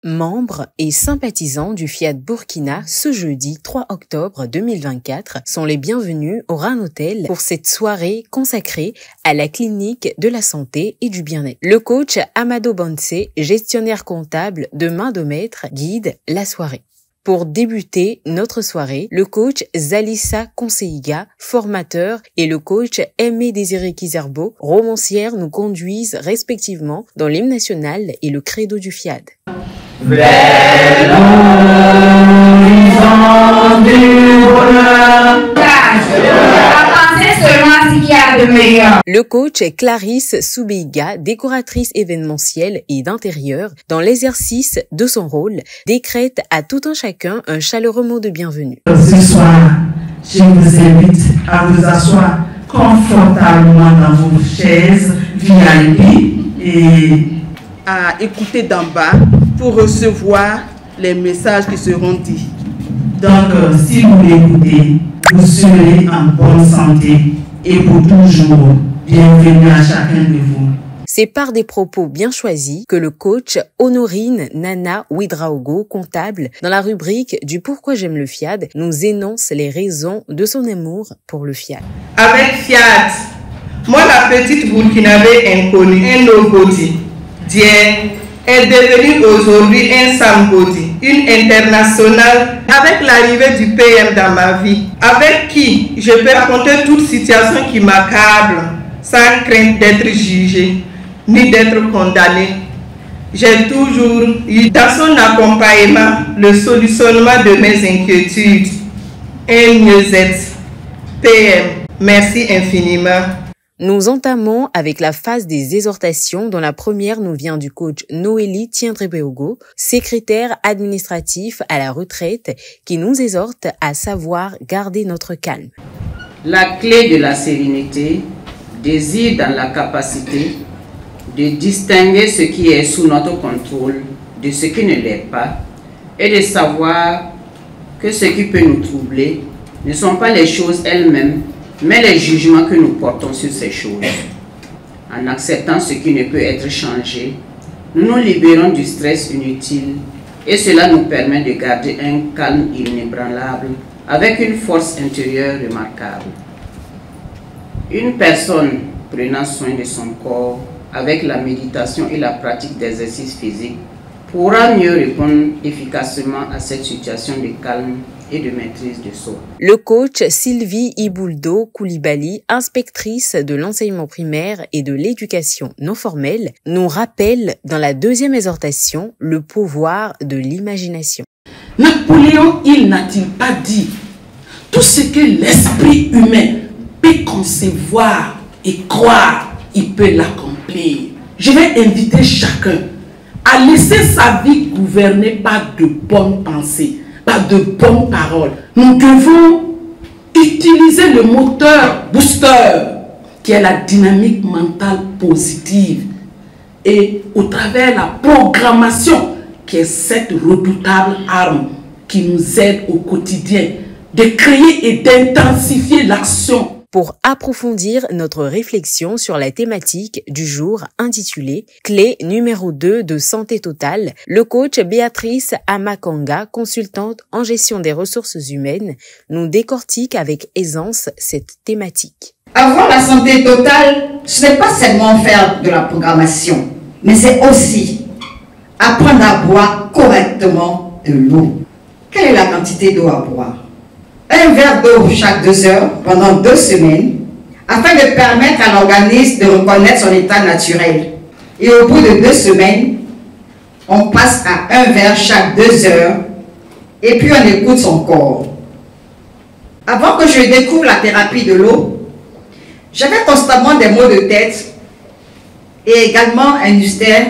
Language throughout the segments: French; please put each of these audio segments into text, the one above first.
Membres et sympathisants du Fiat Burkina ce jeudi 3 octobre 2024 sont les bienvenus au RAN Hotel pour cette soirée consacrée à la clinique de la santé et du bien-être. Le coach Amado Bansé, gestionnaire comptable de main de maître, guide la soirée. Pour débuter notre soirée, le coach Zalissa Konseiga, formateur, et le coach Aimé Désiré Kizerbo, romancière, nous conduisent respectivement dans l'hymne national et le credo du FIAD. Vers l'horizon du bonheur, avancez seulement ce qu'il y a de meilleur. Le coach Clarisse Soubeiga, décoratrice événementielle et d'intérieur, dans l'exercice de son rôle, décrète à tout un chacun un chaleureux mot de bienvenue. Ce soir, je vous invite à vous asseoir confortablement dans vos chaises VIP et à écouter d'en bas pour recevoir les messages qui seront dits. Donc, si vous l'écoutez, vous serez en bonne santé et pour toujours. Bienvenue à chacun de vous. C'est par des propos bien choisis que le coach Honorine Nana Ouidraogo, comptable, dans la rubrique du Pourquoi j'aime le FIAD, nous énonce les raisons de son amour pour le FIAD. Avec FIAD, moi la petite Burkinabé inconnue, un nobody, Dieu, est devenue aujourd'hui un somebody, une internationale, avec l'arrivée du PM dans ma vie, avec qui je peux raconter toute situation qui m'accable, sans crainte d'être jugé, ni d'être condamné. J'ai toujours eu dans son accompagnement le solutionnement de mes inquiétudes, un mieux-être. PM, merci infiniment. Nous entamons avec la phase des exhortations dont la première nous vient du coach Noélie Tiendrebeogo, secrétaire administratif à la retraite, qui nous exhorte à savoir garder notre calme. La clé de la sérénité réside dans la capacité de distinguer ce qui est sous notre contrôle de ce qui ne l'est pas et de savoir que ce qui peut nous troubler ne sont pas les choses elles-mêmes, mais les jugements que nous portons sur ces choses. En acceptant ce qui ne peut être changé, nous nous libérons du stress inutile et cela nous permet de garder un calme inébranlable avec une force intérieure remarquable. Une personne prenant soin de son corps avec la méditation et la pratique d'exercices physiques pourra mieux répondre efficacement à cette situation de calme et de maîtrise de soi. Le coach Sylvie Ibouldo Koulibaly, inspectrice de l'enseignement primaire et de l'éducation non formelle, nous rappelle dans la deuxième exhortation le pouvoir de l'imagination. Napoléon, il n'a-t-il pas dit tout ce que l'esprit humain peut concevoir et croire, il peut l'accomplir. Je vais inviter chacun à laisser sa vie gouverner par de bonnes pensées, par de bonnes paroles. Nous devons utiliser le moteur booster qui est la dynamique mentale positive et au travers la programmation qui est cette redoutable arme qui nous aide au quotidien de créer et d'intensifier l'action. Pour approfondir notre réflexion sur la thématique du jour intitulée « Clé numéro 2 de santé totale », le coach Béatrice Amakanga, consultante en gestion des ressources humaines, nous décortique avec aisance cette thématique. Avoir la santé totale, ce n'est pas seulement faire de la programmation, mais c'est aussi apprendre à boire correctement de l'eau. Quelle est la quantité d'eau à boire? Un verre d'eau chaque 2 heures pendant 2 semaines afin de permettre à l'organisme de reconnaître son état naturel. Et au bout de 2 semaines, on passe à 1 verre chaque 2 heures et puis on écoute son corps. Avant que je découvre la thérapie de l'eau, j'avais constamment des maux de tête et également un ulcère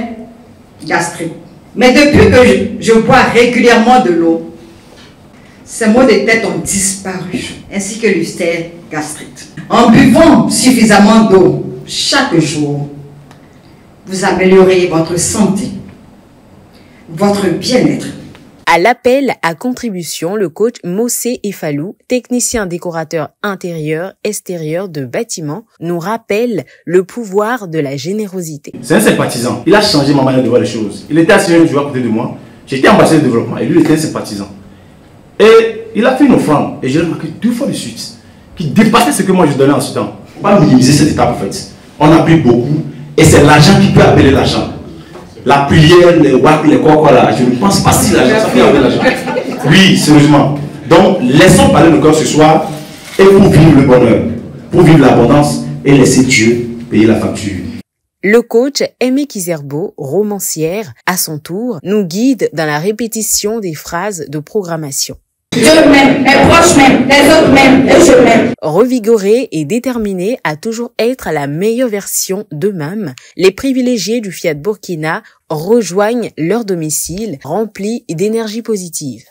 gastrique. Mais depuis que je bois régulièrement de l'eau, ces maux de tête ont disparu, ainsi que l'ulcère gastrique. En buvant suffisamment d'eau chaque jour, vous améliorez votre santé, votre bien-être. À l'appel à contribution, le coach Mossé Efalou, technicien décorateur intérieur, extérieur de bâtiments, nous rappelle le pouvoir de la générosité. C'est un sympathisant. Il a changé ma manière de voir les choses. Il était assis un jour à côté de moi. J'étais ambassadeur de développement et lui était un sympathisant. Et il a fait une offrande, et j'ai remarqué 2 fois de suite, qui dépassait ce que moi je donnais en ce temps. Il ne faut pas minimiser cette étape en fait. On a pris beaucoup, et c'est l'argent qui peut appeler l'argent. La prière, les WAC, les quoi là, je ne pense pas si l'argent, ça peut appeler l'argent. Oui, sérieusement. Donc, laissons parler le corps ce soir, et pour vivre le bonheur, pour vivre l'abondance, et laisser Dieu payer la facture. Le coach Aimé Kizerbo, romancière, à son tour, nous guide dans la répétition des phrases de programmation. Je m'aime, mes proches m'aiment, les autres m'aiment et je m'aime. Revigorés et déterminés à toujours être la meilleure version d'eux-mêmes, les privilégiés du Fiat Burkina rejoignent leur domicile rempli d'énergie positive.